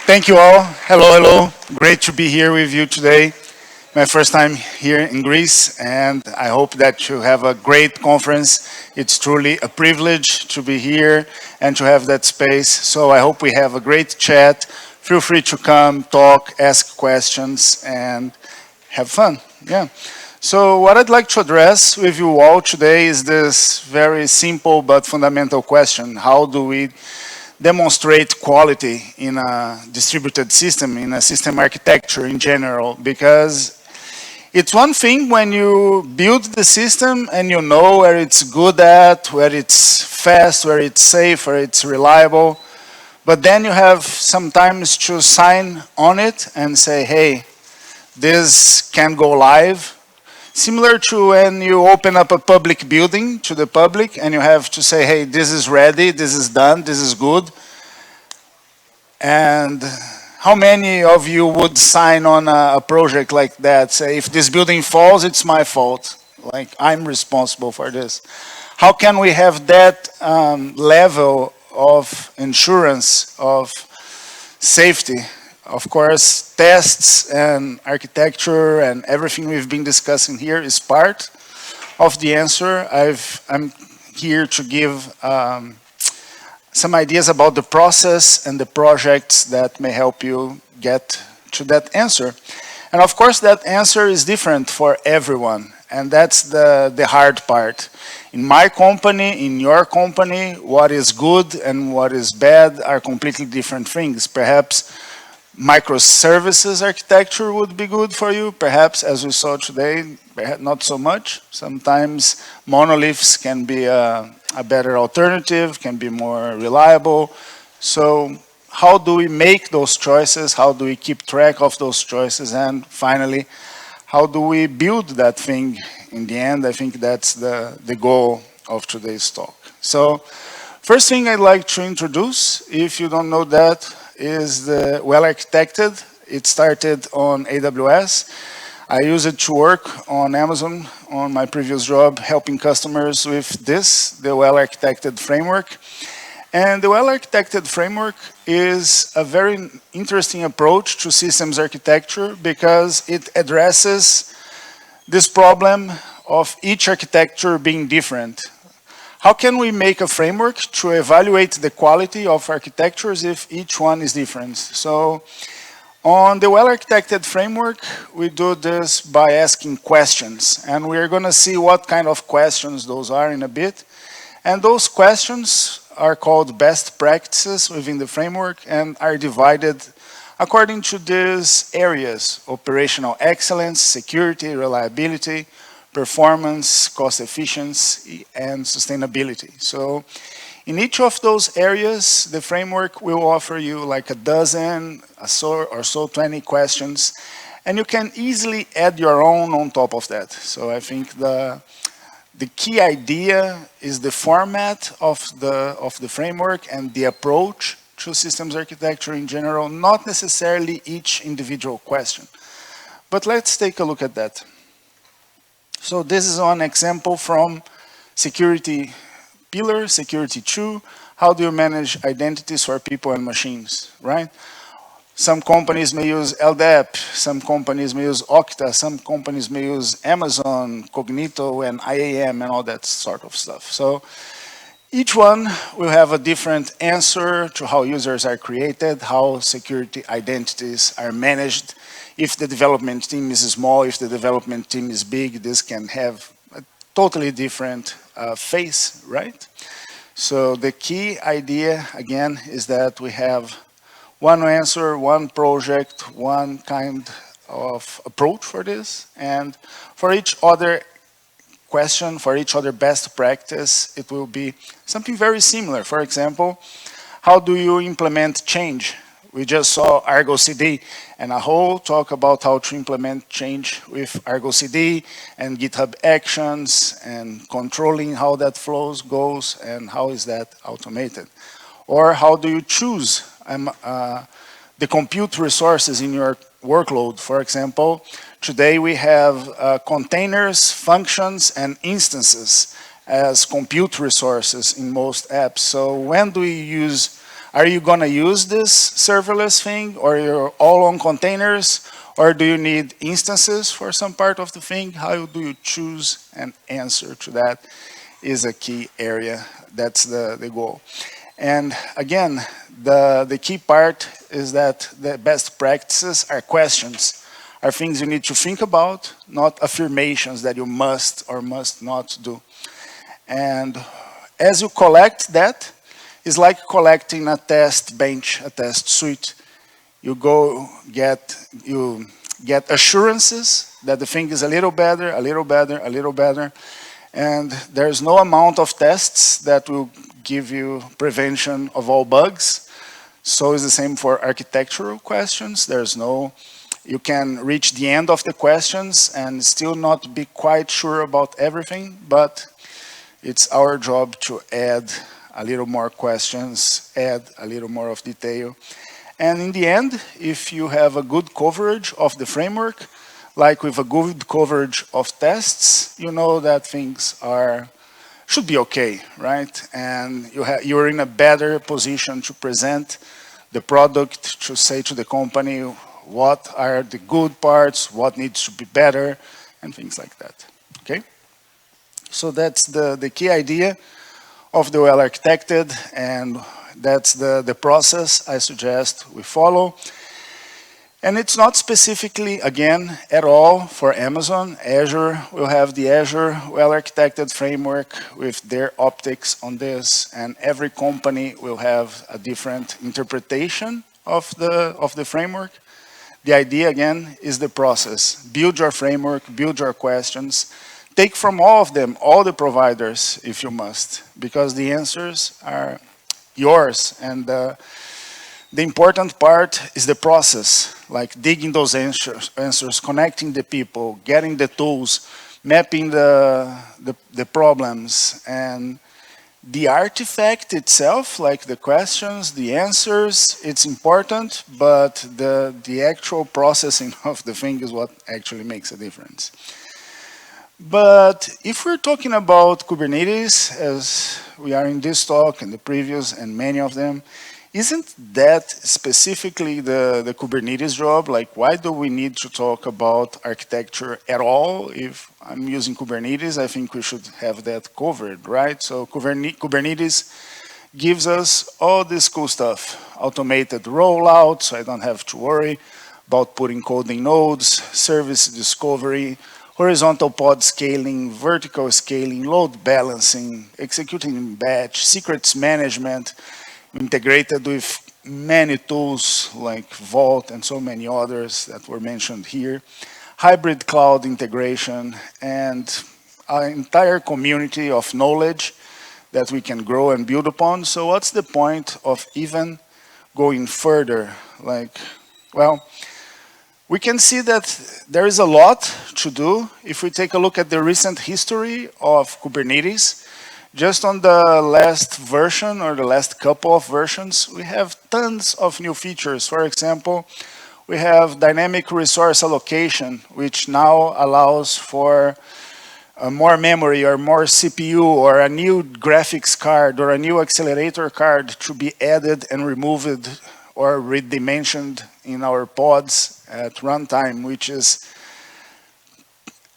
Thank you all. Hello, hello. Great to be here with you today. My first time here in Greece, and I hope that you have a great conference. It's truly a privilege to be here and to have that space. So I hope we have a great chat. Feel free to come, talk, ask questions, and have fun. Yeah. So what I'd like to address with you all today is this very simple but fundamental question. How do we demonstrate quality in a distributed system, in a system architecture in general? Because it's one thing when you build the system and you know where it's good at, where it's fast, where it's safe, where it's reliable. But then you have sometimes to sign on it and say, hey, this can go live. Similar to when you open up a public building to the public and you have to say, hey, this is ready, this is done, this is good. And how many of you would sign on a project like that? Say, if this building falls, it's my fault. Like, I'm responsible for this. How can we have that level of insurance, of safety? Of course, tests and architecture and everything we've been discussing here is part of the answer. I'm here to give some ideas about the process and the projects that may help you get to that answer. And of course, that answer is different for everyone. And that's the hard part. In my company, in your company, what is good and what is bad are completely different things. Perhaps microservices architecture would be good for you. Perhaps, as we saw today, not so much. Sometimes monoliths can be a better alternative, can be more reliable. So how do we make those choices? How do we keep track of those choices? And finally, how do we build that thing in the end? I think that's the goal of today's talk. So first thing I'd like to introduce, if you don't know that, is the well-architected. It started on AWS. I use it to work on Amazon on my previous job, helping customers with this, the well-architected framework. And the well-architected framework is a very interesting approach to systems architecture because it addresses this problem of each architecture being different. How can we make a framework to evaluate the quality of architectures if each one is different? So on the well-architected framework, we do this by asking questions. And we're going to see what kind of questions those are in a bit. And those questions are called best practices within the framework and are divided according to these areas: operational excellence, security, reliability, performance, cost efficiency, and sustainability. So in each of those areas, the framework will offer you like a dozen or so 20 questions, and you can easily add your own on top of that. So I think the key idea is the format of the framework and the approach to systems architecture in general, not necessarily each individual question. But let's take a look at that. So this is one example from security pillar, security 2. How do you manage identities for people and machines, right? Some companies may use LDAP, some companies may use Okta, some companies may use Amazon, Cognito, and IAM, and all that sort of stuff. So each one will have a different answer to how users are created, how security identities are managed. If the development team is small, if the development team is big, this can have a totally different face, right? So the key idea, again, is that we have one answer, one project, one kind of approach for this. And for each other question, for each other best practice, it will be something very similar. For example, how do you implement change? We just saw Argo CD and a whole talk about how to implement change with Argo CD and GitHub Actions and controlling how that flows goes and how is that automated. Or how do you choose the compute resources in your workload? For example, today we have containers, functions, and instances as compute resources in most apps. So when do we use Are you going to use this serverless thing, or you're all on containers, or do you need instances for some part of the thing? How do you choose an answer to that is a key area. That's the goal. And again, the key part is that the best practices are questions, are things you need to think about, not affirmations that you must or must not do. And as you collect that, it's like collecting a test bench, a test suite. You get assurances that the thing is a little better, a little better, a little better. And there's no amount of tests that will give you prevention of all bugs. So it's the same for architectural questions. You can reach the end of the questions and still not be quite sure about everything, but it's our job to add a little more questions, add a little more of detail. And in the end, if you have a good coverage of the framework, like with a good coverage of tests, you know that things should be okay, right? And you're in a better position to present the product, to say to the company what are the good parts, what needs to be better, and things like that, okay? So that's the key idea of the well-architected, and that's the process I suggest we follow. And it's not specifically, again, at all for Amazon. Azure will have the Azure well-architected framework with their optics on this, and every company will have a different interpretation of the framework. The idea, again, is the process. Build your framework, build your questions, take from all of them, all the providers, if you must, because the answers are yours. And the important part is the process, like digging those answers, connecting the people, getting the tools, mapping the problems, and the artifact itself, like the questions, the answers, it's important, but the actual processing of the thing is what actually makes a difference. But if we're talking about Kubernetes, as we are in this talk and the previous and many of them, isn't that specifically the Kubernetes job? Like, why do we need to talk about architecture at all? If I'm using Kubernetes, I think we should have that covered, right? So Kubernetes gives us all this cool stuff. Automated rollout, so I don't have to worry about putting code in nodes, service discovery, horizontal pod scaling, vertical scaling, load balancing, executing in batch, secrets management, integrated with many tools like Vault and so many others that were mentioned here, hybrid cloud integration, and an entire community of knowledge that we can grow and build upon. So what's the point of even going further? Like, well, we can see that there is a lot to do. If we take a look at the recent history of Kubernetes, just on the last version or the last couple of versions, we have tons of new features. For example, we have dynamic resource allocation, which now allows for more memory or more CPU or a new graphics card or a new accelerator card to be added and removed or redimensioned in our pods at runtime, which is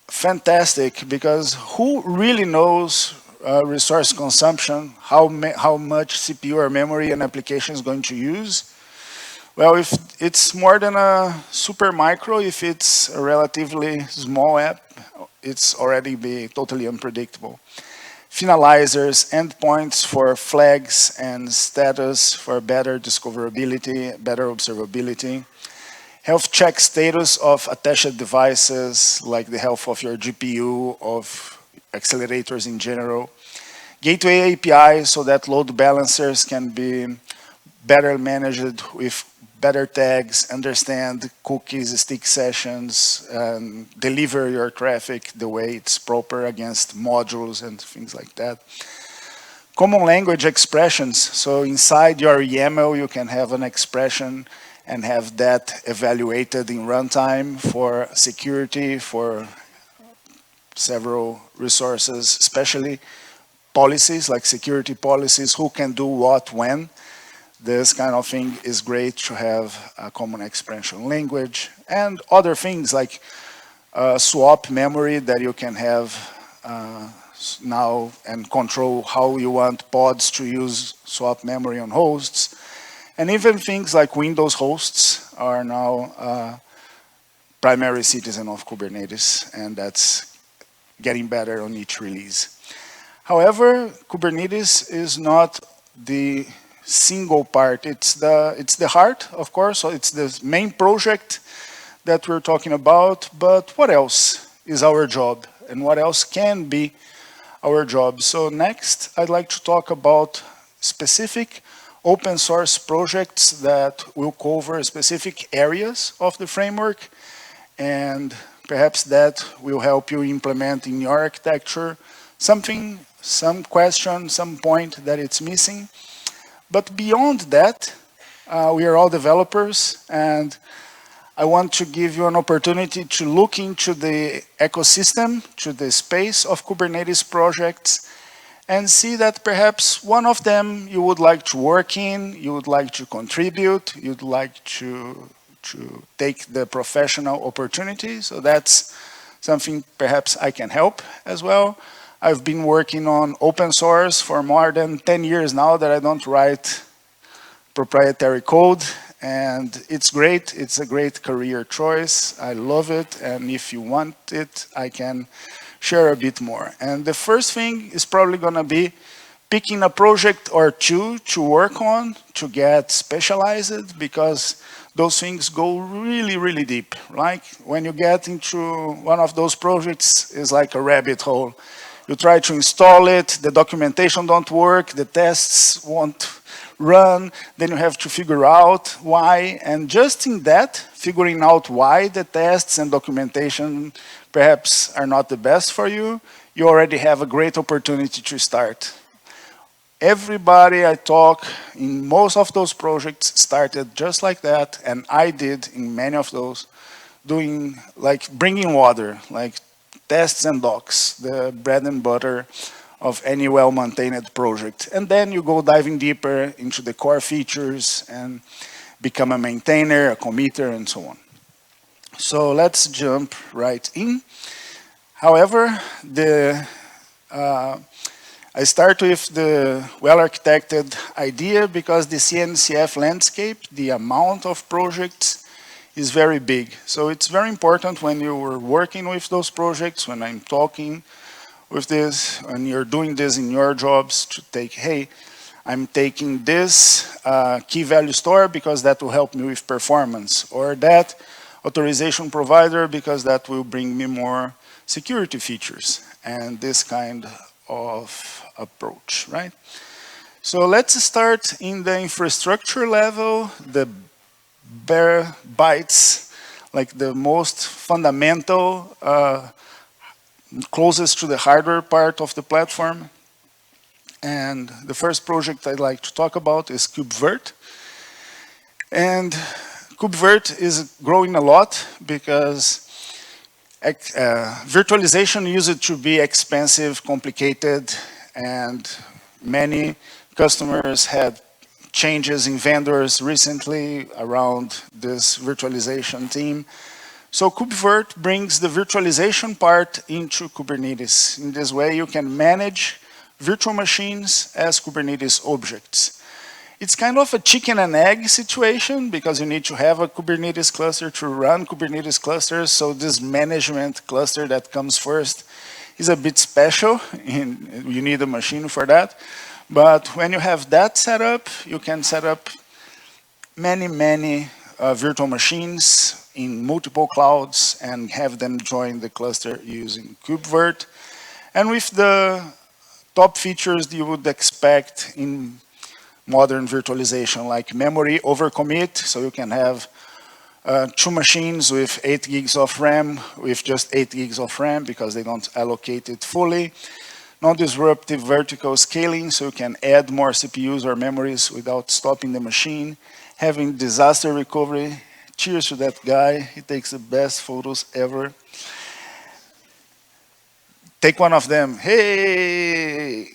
fantastic because who really knows resource consumption, how much CPU or memory an application is going to use? Well, if it's more than a super micro, if it's a relatively small app, it's already be totally unpredictable. Finalizers, endpoints for flags and status for better discoverability, better observability. Health check status of attached devices, like the health of your GPU, of accelerators in general. Gateway API, so that load balancers can be better managed with better tags, understand cookies, stick sessions, and deliver your traffic the way it's proper against modules and things like that. Common language expressions, so inside your YAML you can have an expression and have that evaluated in runtime for security, for several resources, especially policies like security policies, who can do what when. This kind of thing is great to have a common expression language and other things like swap memory that you can have now and control how you want pods to use swap memory on hosts. And even things like Windows hosts are now primary citizen of Kubernetes, and that's getting better on each release. However, Kubernetes is not the single part. It's the heart, of course, so it's the main project that we're talking about, but what else is our job? And what else can be our job? So next, I'd like to talk about specific open source projects that will cover specific areas of the framework, and perhaps that will help you implement in your architecture something, some question, some point that it's missing. But beyond that, we are all developers, and I want to give you an opportunity to look into the ecosystem, to the space of Kubernetes projects, and see that perhaps one of them you would like to work in, you would like to contribute, you'd like to take the professional opportunity. So that's something perhaps I can help as well. I've been working on open source for more than 10 years now that I don't write proprietary code. And it's great. It's a great career choice. I love it. And if you want it, I can share a bit more. And the first thing is probably going to be picking a project or two to work on to get specialized, because those things go really, really deep. Like when you get into one of those projects, it's like a rabbit hole. You try to install it, the documentation don't work, the tests won't run, then you have to figure out why, and just in that, figuring out why the tests and documentation perhaps are not the best for you, you already have a great opportunity to start. Everybody I talk in most of those projects started just like that, and I did in many of those, doing like bringing water, like tests and docs, the bread and butter of any well-maintained project. And then you go diving deeper into the core features and become a maintainer, a committer, and so on. So let's jump right in. However, I start with the well-architected idea because the CNCF landscape, the amount of projects is very big. So it's very important when you are working with those projects, when I'm talking with this, and you're doing this in your jobs, to take, hey, I'm taking this key value store because that will help me with performance, or that authorization provider because that will bring me more security features, and this kind of approach, right? So let's start in the infrastructure level, the bare bytes, like the most fundamental, closest to the hardware part of the platform. And the first project I'd like to talk about is KubeVirt. And KubeVirt is growing a lot because virtualization used to be expensive, complicated, and many customers had changes in vendors recently around this virtualization team. So KubeVirt brings the virtualization part into Kubernetes. In this way, you can manage virtual machines as Kubernetes objects. It's kind of a chicken and egg situation because you need to have a Kubernetes cluster to run Kubernetes clusters. So this management cluster that comes first is a bit special. You need a machine for that. But when you have that set up, you can set up many virtual machines in multiple clouds and have them join the cluster using KubeVirt. And with the top features you would expect in modern virtualization, like memory overcommit, so you can have two machines with 8 gigs of RAM with just 8 gigs of RAM because they don't allocate it fully. Non-disruptive vertical scaling, so you can add more CPUs or memories without stopping the machine. Having disaster recovery. Cheers to that guy. He takes the best photos ever. Take one of them. Hey!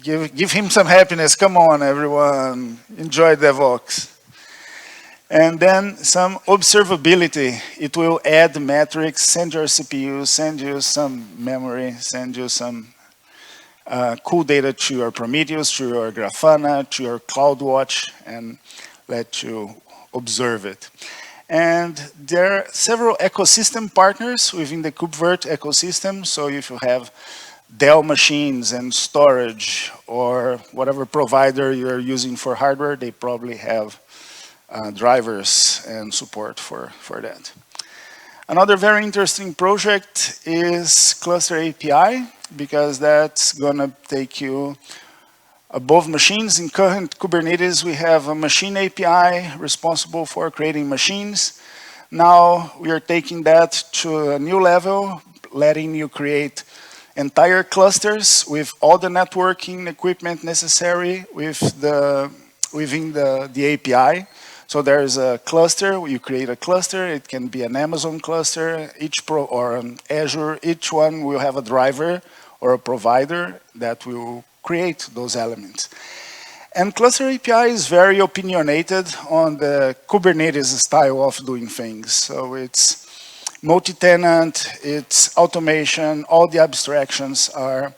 Give him some happiness. Come on, everyone. Enjoy Devoxx. And then some observability. It will add metrics, send your CPU, send you some memory, send you some cool data to your Prometheus, to your Grafana, to your CloudWatch, and let you observe it. And there are several ecosystem partners within the KubeVirt ecosystem. So if you have Dell machines and storage or whatever provider you're using for hardware, they probably have drivers and support for that. Another very interesting project is Cluster API, because that's going to take you above machines. In current Kubernetes, we have a machine API responsible for creating machines. Now we are taking that to a new level, letting you create entire clusters with all the networking equipment necessary within the API. So there's a cluster, you create a cluster, it can be an Amazon cluster, or an Azure, each one will have a driver or a provider that will create those elements. And Cluster API is very opinionated on the Kubernetes style of doing things. So it's multi-tenant, it's automation, all the abstractions are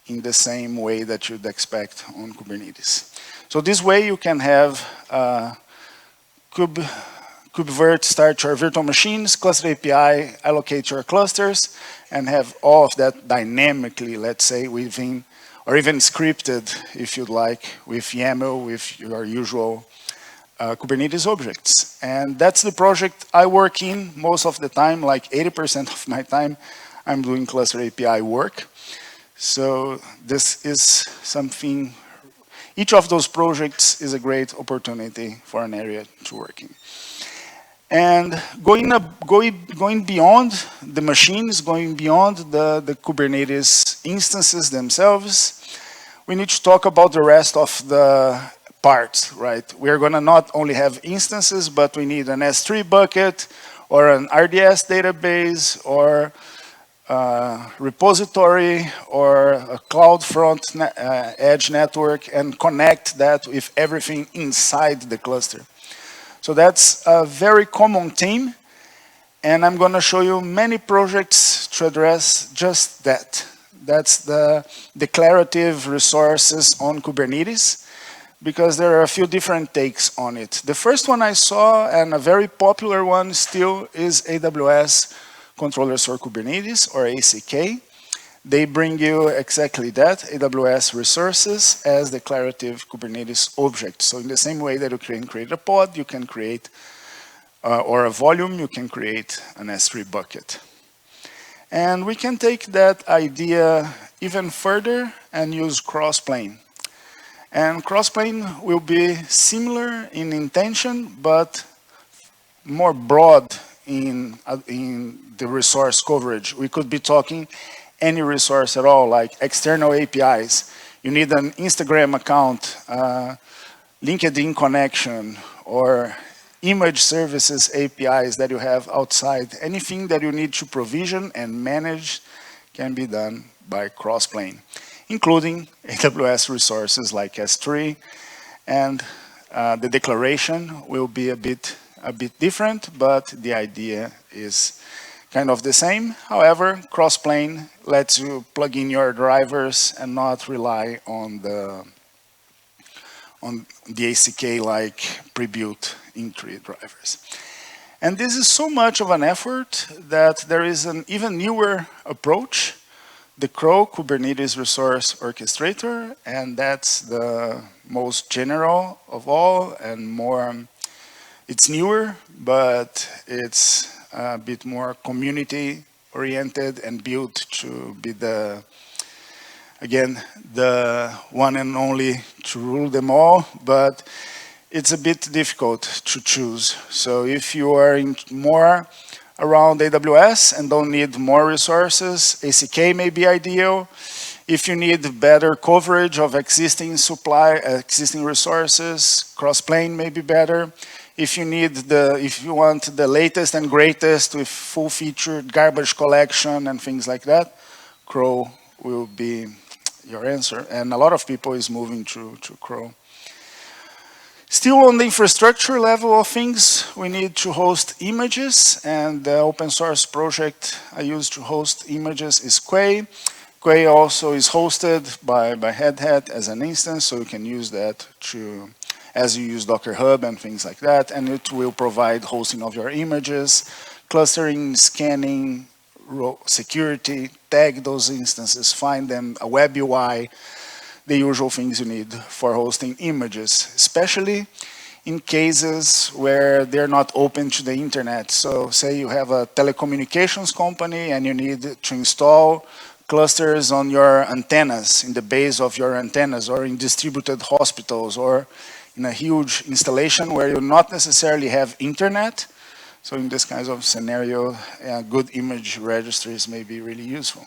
in the same way that you'd expect on Kubernetes. So this way you can have KubeVirt start your virtual machines, Cluster API allocate your clusters, and have all of that dynamically, let's say, within, or even scripted, if you'd like, with YAML, with your usual Kubernetes objects. And that's the project I work in most of the time, like 80% of my time, I'm doing Cluster API work. So this is something. Each of those projects is a great opportunity for an area to work in. And going beyond the machines, going beyond the Kubernetes instances themselves, we need to talk about the rest of the parts, right? We're going to not only have instances, but we need an S3 bucket, or an RDS database, or repository, or a CloudFront edge network, and connect that with everything inside the cluster. So that's a very common theme, and I'm going to show you many projects to address just that. That's the declarative resources on Kubernetes, because there are a few different takes on it. The first one I saw, and a very popular one still, is AWS Controllers for Kubernetes, or ACK. They bring you exactly that, AWS resources as declarative Kubernetes objects. So in the same way that you can create a pod, you can create, or a volume, you can create an S3 bucket. And we can take that idea even further and use Crossplane. And Crossplane will be similar in intention, but more broad in the resource coverage. We could be talking any resource at all, like external APIs. You need an Instagram account, LinkedIn connection, or image services APIs that you have outside. Anything that you need to provision and manage can be done by Crossplane, including AWS resources like S3. And the declaration will be a bit different, but the idea is kind of the same. However, Crossplane lets you plug in your drivers and not rely on the ACK-like pre-built in-tree drivers. And this is so much of an effort that there is an even newer approach, the CRO, Kubernetes Resource Orchestrator, and that's the most general of all and more. It's newer, but it's a bit more community-oriented and built to be the one and only to rule them all, but it's a bit difficult to choose. So if you are more around AWS and don't need more resources, ACK may be ideal. If you need better coverage of existing resources, Crossplane may be better. If you want the latest and greatest with full-featured garbage collection and things like that, CRO will be your answer. And a lot of people is moving to Chrome. Still on the infrastructure level of things, we need to host images, and the open source project I use to host images is Quay. Quay also is hosted by Red Hat as an instance, so you can use that as you use Docker Hub and things like that, and it will provide hosting of your images, clustering, scanning, security, tag those instances, find them, a web UI, the usual things you need for hosting images, especially in cases where they're not open to the internet. So say you have a telecommunications company and you need to install clusters on your antennas, in the base of your antennas, or in distributed hospitals, or in a huge installation where you not necessarily have internet. So in this kind of scenario, good image registries may be really useful.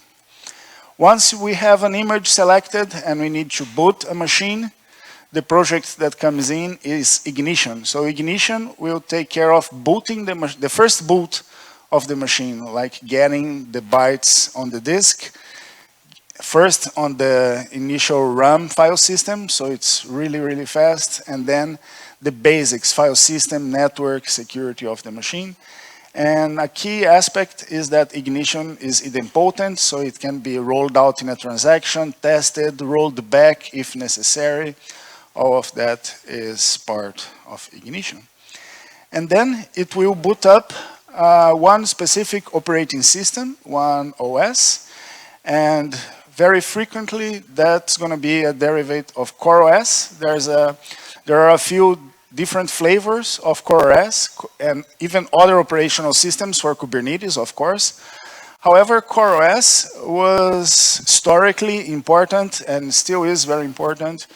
Once we have an image selected and we need to boot a machine, the project that comes in is Ignition. So Ignition will take care of booting the first boot of the machine, like getting the bytes on the disk, first on the initial RAM file system, so it's really, really fast, and then the basics, file system, network, security of the machine. And a key aspect is that Ignition is idempotent, so it can be rolled out in a transaction, tested, rolled back if necessary. All of that is part of Ignition. And then it will boot up one specific operating system, one OS, and very frequently that's going to be a derivative of CoreOS. There are a few different flavors of CoreOS and even other operational systems for Kubernetes, of course. However, CoreOS was historically important and still is very important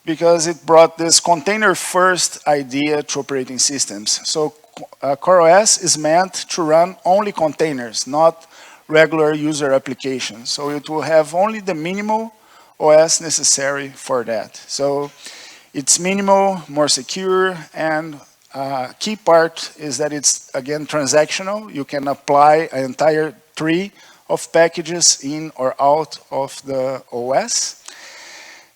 because it brought this container-first idea to operating systems. So CoreOS is meant to run only containers, not regular user applications. So it will have only the minimal OS necessary for that. So it's minimal, more secure, and key part is that it's, again, transactional. You can apply an entire tree of packages in or out of the OS.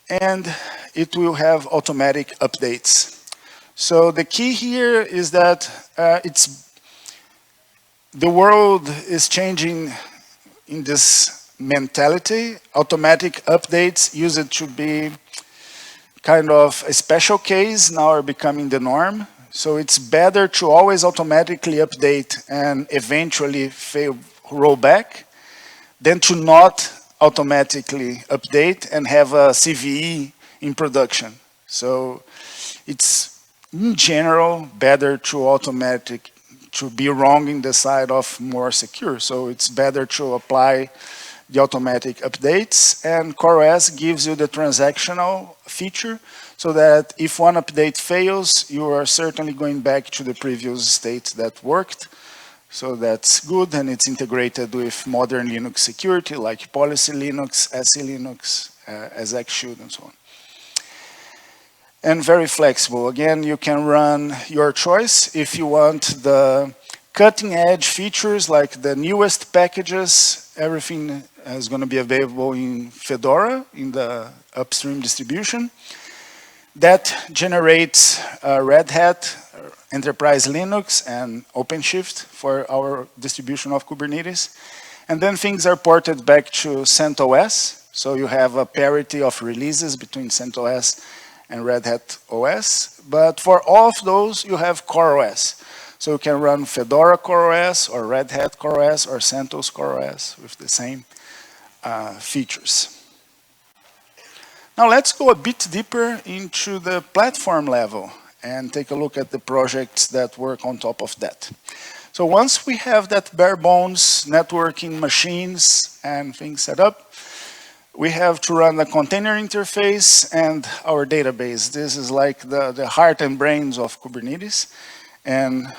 And it will have automatic updates. So the key here is that the world is changing in this mentality. Automatic updates used to be kind of a special case, now are becoming the norm. So it's better to always automatically update and eventually roll back than to not automatically update and have a CVE in production. So it's, in general, better to be wrong in the side of more secure. So it's better to apply the automatic updates, and CoreOS gives you the transactional feature so that if one update fails, you are certainly going back to the previous state that worked. So that's good, and it's integrated with modern Linux security like Policy Linux, SE Linux, exec-should, and so on. And very flexible. Again, you can run your choice. If you want the cutting edge features like the newest packages, everything is going to be available in Fedora, in the upstream distribution. That generates Red Hat, Enterprise Linux, and OpenShift for our distribution of Kubernetes. And then things are ported back to CentOS. So you have a parity of releases between CentOS and Red Hat OS. But for all of those, you have CoreOS. So you can run Fedora CoreOS or Red Hat CoreOS or CentOS CoreOS with the same features. Now let's go a bit deeper into the platform level and take a look at the projects that work on top of that. So once we have that bare bones networking machines and things set up, we have to run the container interface and our database. This is like the heart and brains of Kubernetes. And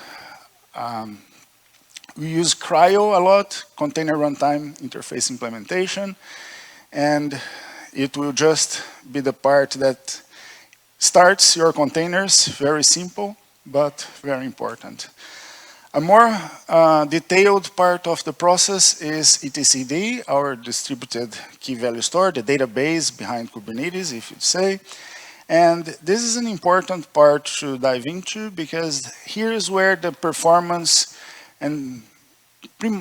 we use CRI-O a lot, container runtime interface implementation. And it will just be the part that starts your containers, very simple, but very important. A more detailed part of the process is etcd, our distributed key value store, the database behind Kubernetes, if you'd say. And this is an important part to dive into because here's where the performance and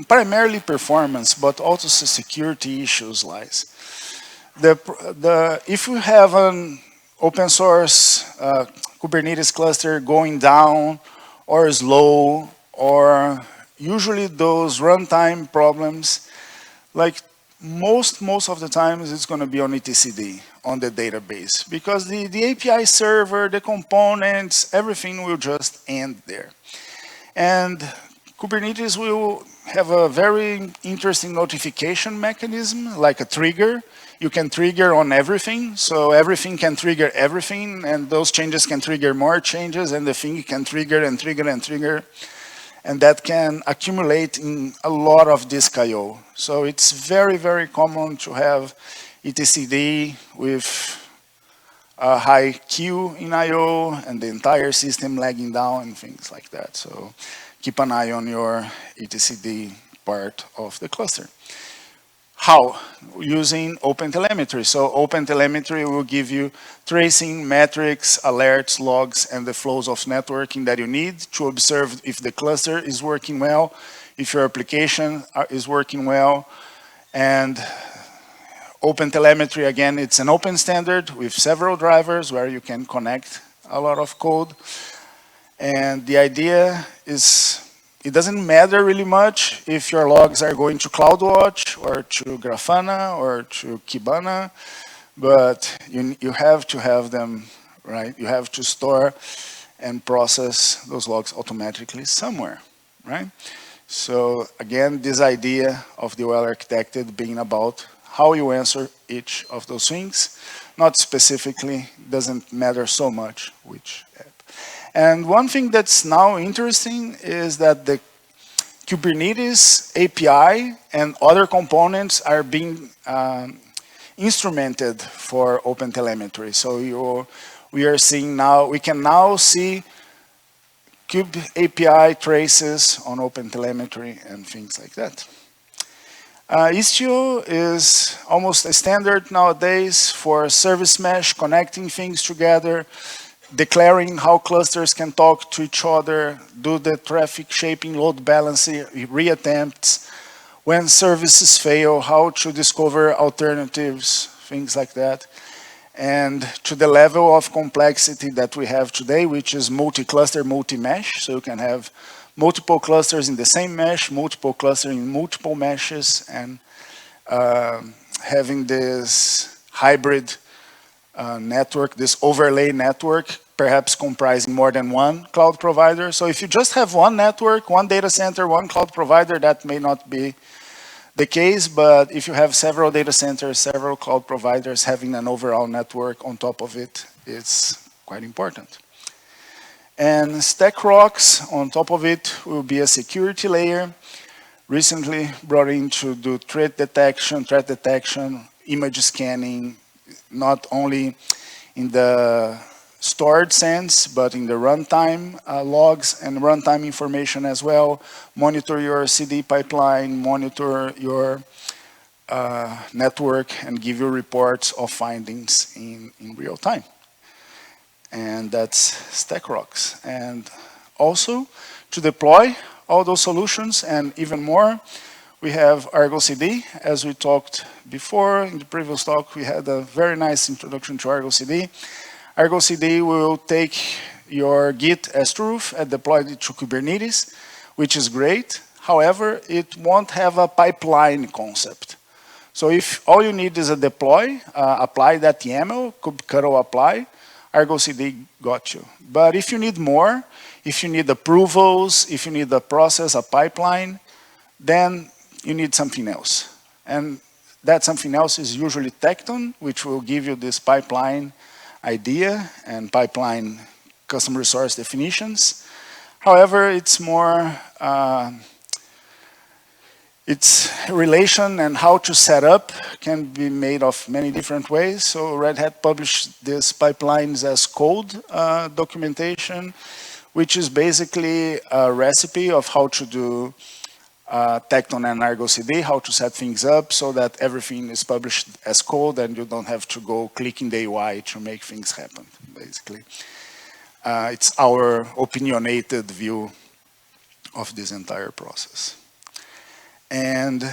primarily performance, but also security issues lies. If you have an open source Kubernetes cluster going down or slow, or usually those runtime problems, like most of the times it's going to be on etcd, on the database, because the API server, the components, everything will just end there. And Kubernetes will have a very interesting notification mechanism, like a trigger. You can trigger on everything, so everything can trigger everything, and those changes can trigger more changes, and the thing can trigger and trigger and trigger. And that can accumulate in a lot of disk I/O. So it's very, very common to have etcd with a high queue in I/O and the entire system lagging down and things like that. So keep an eye on your etcd part of the cluster. How? Using OpenTelemetry. So OpenTelemetry will give you tracing, metrics, alerts, logs, and the flows of networking that you need to observe if the cluster is working well, if your application is working well. And OpenTelemetry, again, it's an open standard with several drivers where you can connect a lot of code. And the idea is, it doesn't matter really much if your logs are going to CloudWatch or to Grafana or to Kibana, but you have to have them, right? You have to store and process those logs automatically somewhere, right? So again, this idea of the well-architected being about how you answer each of those things, not specifically, doesn't matter so much which app. And one thing that's now interesting is that the Kubernetes API and other components are being instrumented for OpenTelemetry. So we are seeing now, we can now see Kube API traces on OpenTelemetry and things like that. Istio is almost a standard nowadays for service mesh, connecting things together, declaring how clusters can talk to each other, do the traffic shaping, load balancing, reattempts, when services fail, how to discover alternatives, things like that. And to the level of complexity that we have today, which is multi-cluster, multi-mesh. So you can have multiple clusters in the same mesh, multiple clusters in multiple meshes, and having this hybrid network, this overlay network, perhaps comprising more than one cloud provider. So if you just have one network, one data center, one cloud provider, that may not be the case, but if you have several data centers, several cloud providers, having an overall network on top of it is quite important. And StackRox on top of it will be a security layer, recently brought in to do threat detection, image scanning, not only in the stored sense, but in the runtime logs and runtime information as well. Monitor your CD pipeline, monitor your network, and give you reports of findings in real time. And that's StackRox. And also, to deploy all those solutions and even more, we have Argo CD. As we talked before in the previous talk, we had a very nice introduction to Argo CD. Argo CD will take your Git as truth and deploy it to Kubernetes, which is great. However, it won't have a pipeline concept. So if all you need is a deploy, apply that YAML, kubectl apply, Argo CD got you. But if you need more, if you need approvals, if you need a process, a pipeline, then you need something else. And that something else is usually Tecton, which will give you this pipeline idea and pipeline custom resource definitions. However, it's more, its relation and how to set up can be made of many different ways. So Red Hat published these pipelines as code documentation, which is basically a recipe of how to do Tecton and Argo CD, how to set things up so that everything is published as code and you don't have to go clicking the UI to make things happen, basically. It's our opinionated view of this entire process. And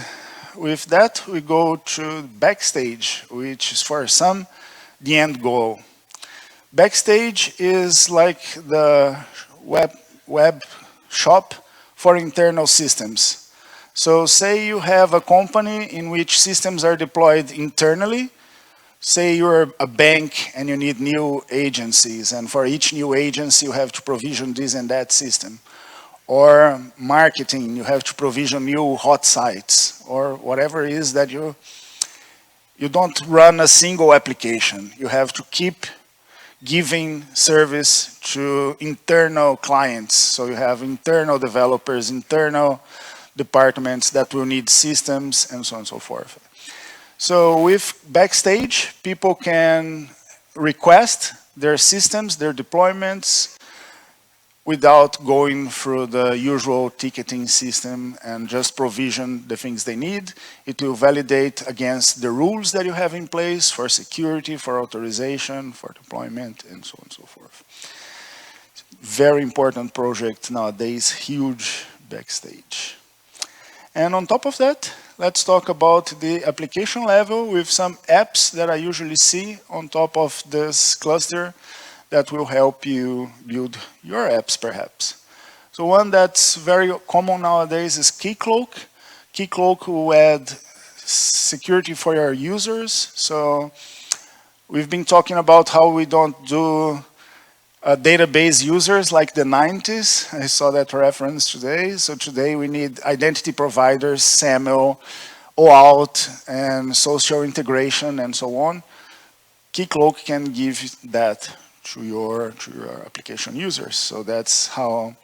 with that, we go to Backstage, which is for some the end goal. Backstage is like the web shop for internal systems. So say you have a company in which systems are deployed internally. Say you're a bank and you need new agencies, and for each new agency you have to provision this and that system. Or marketing, you have to provision new hot sites, or whatever it is that you don't run a single application. You have to keep giving service to internal clients. So you have internal developers, internal departments that will need systems, and so on and so forth. So with Backstage, people can request their systems, their deployments, without going through the usual ticketing system and just provision the things they need. It will validate against the rules that you have in place for security, for authorization, for deployment, and so on and so forth. Very important project nowadays, huge Backstage. And on top of that, let's talk about the application level with some apps that I usually see on top of this cluster that will help you build your apps, perhaps. So one that's very common nowadays is Keycloak. Keycloak will add security for your users. So we've been talking about how we don't do database users like the 90s. I saw that reference today. So today we need identity providers, SAML, OAuth, and social integration, and so on. Keycloak can give that to your application users. So that's how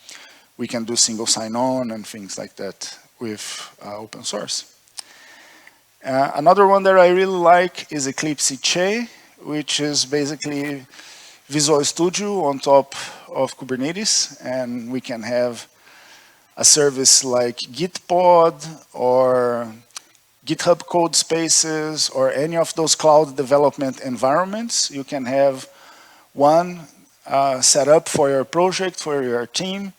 we can do single sign-on and things like that with open source. Another one that I really like is Eclipse Che, which is basically Visual Studio on top of Kubernetes, and we can have a service like Gitpod or GitHub code spaces or any of those cloud development environments. You can have one set up for your project, for your team,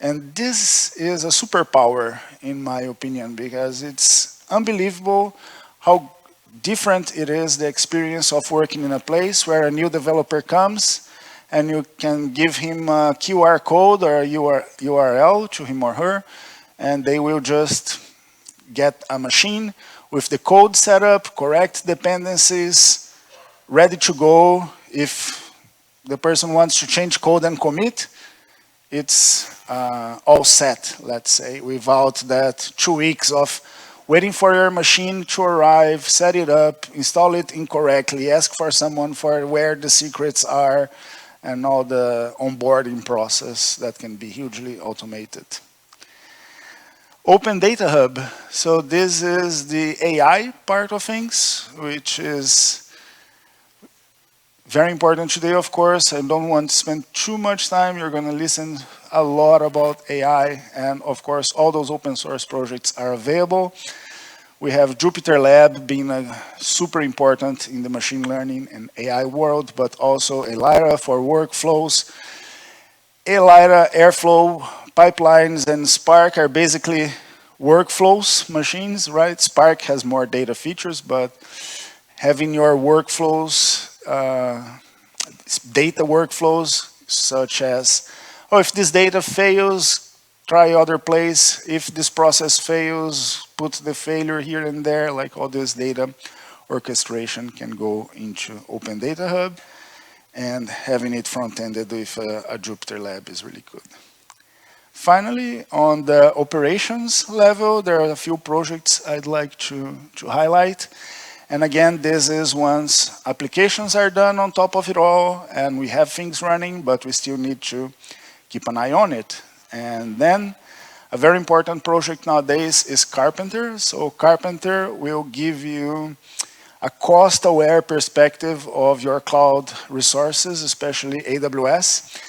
and this is a superpower in my opinion, because it's unbelievable how different it is, the experience of working in a place where a new developer comes and you can give him a QR code or a URL to him or her, and they will just get a machine with the code set up, correct dependencies, ready to go. If the person wants to change code and commit, it's all set, let's say, without that 2 weeks of waiting for your machine to arrive, set it up, install it incorrectly, ask for someone for where the secrets are, and all the onboarding process that can be hugely automated. Open Data Hub. So this is the AI part of things, which is very important today, of course. I don't want to spend too much time. You're going to listen a lot about AI, and of course, all those open source projects are available. We have Jupyter Lab being super important in the machine learning and AI world, but also Elira for workflows. Elira, Airflow, pipelines, and Spark are basically workflows machines, right? Spark has more data features, but having your workflows, data workflows, such as, oh, if this data fails, try other place. If this process fails, put the failure here and there, like all this data orchestration can go into Open Data Hub, and having it front-ended with a Jupyter Lab is really good. Finally, on the operations level, there are a few projects I'd like to highlight. And again, this is once applications are done on top of it all, and we have things running, but we still need to keep an eye on it. And then a very important project nowadays is Karpenter. So Karpenter will give you a cost-aware perspective of your cloud resources, especially AWS.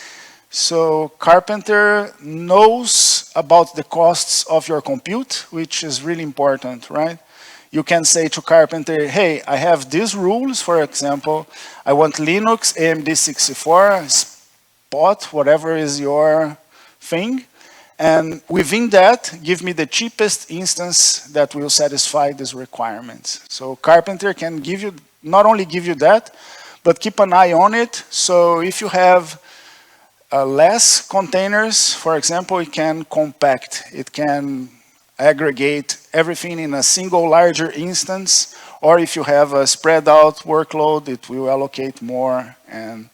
So Karpenter knows about the costs of your compute, which is really important, right? You can say to Karpenter, hey, I have these rules, for example, I want Linux, AMD 64, Spot, whatever is your thing. And within that, give me the cheapest instance that will satisfy these requirements. So Karpenter can give you, not only give you that, but keep an eye on it. So if you have less containers, for example, it can compact. It can aggregate everything in a single larger instance. Or if you have a spread out workload, it will allocate more and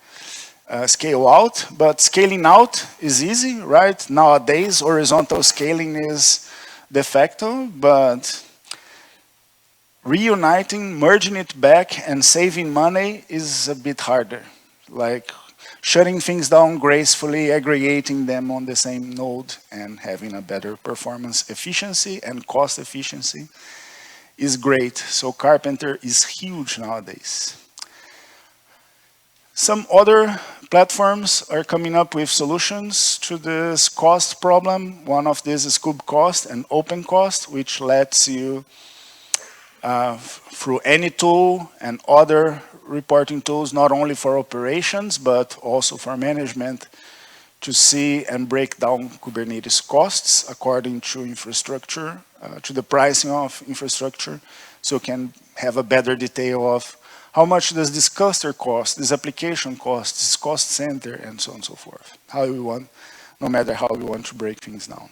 scale out. But scaling out is easy, right? Nowadays, horizontal scaling is de facto, but reuniting, merging it back, and saving money is a bit harder. Like shutting things down gracefully, aggregating them on the same node, and having a better performance efficiency and cost efficiency is great. So Karpenter is huge nowadays. Some other platforms are coming up with solutions to this cost problem. One of these is KubeCost and OpenCost, which lets you, through any tool and other reporting tools, not only for operations, but also for management, to see and break down Kubernetes costs according to infrastructure, to the pricing of infrastructure, so you can have a better detail of how much does this cluster cost, this application cost, this cost center, and so on and so forth. How we want, no matter how we want to break things down.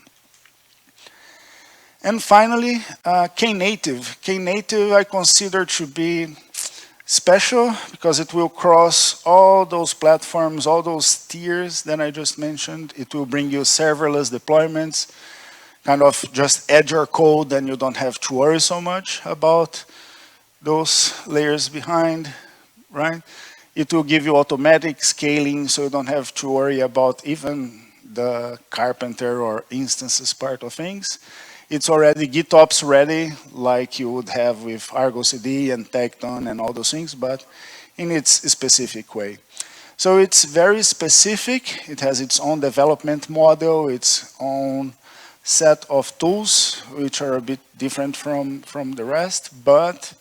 And finally, Knative. Knative I consider to be special because it will cross all those platforms, all those tiers that I just mentioned. It will bring you serverless deployments, kind of just add your code and you don't have to worry so much about those layers behind, right? It will give you automatic scaling, so you don't have to worry about even the Karpenter or instances part of things. It's already GitOps ready, like you would have with Argo CD and Tekton and all those things, but in its specific way. So it's very specific. It has its own development model, its own set of tools, which are a bit different from the rest, but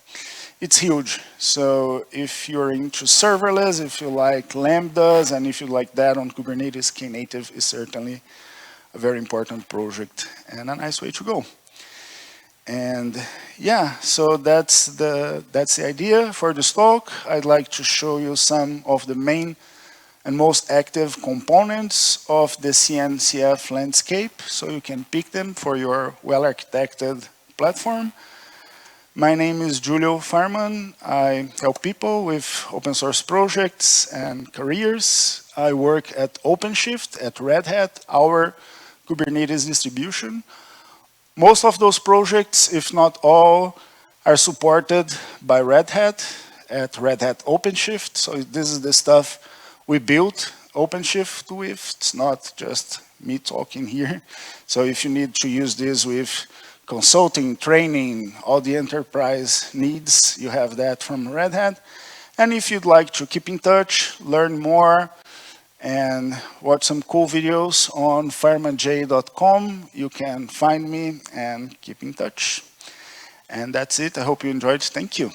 it's huge. So if you're into serverless, if you like Lambdas, and if you like that on Kubernetes, Knative is certainly a very important project and a nice way to go. And yeah, so that's the idea for this talk. I'd like to show you some of the main and most active components of the CNCF landscape, so you can pick them for your well-architected platform. My name is Julio Faerman. I help people with open source projects and careers. I work at OpenShift at Red Hat, our Kubernetes distribution. Most of those projects, if not all, are supported by Red Hat at Red Hat OpenShift. So this is the stuff we built OpenShift with. It's not just me talking here. So if you need to use this with consulting, training, all the enterprise needs, you have that from Red Hat. And if you'd like to keep in touch, learn more, and watch some cool videos on faermanj.com, you can find me and keep in touch. And that's it. I hope you enjoyed. Thank you.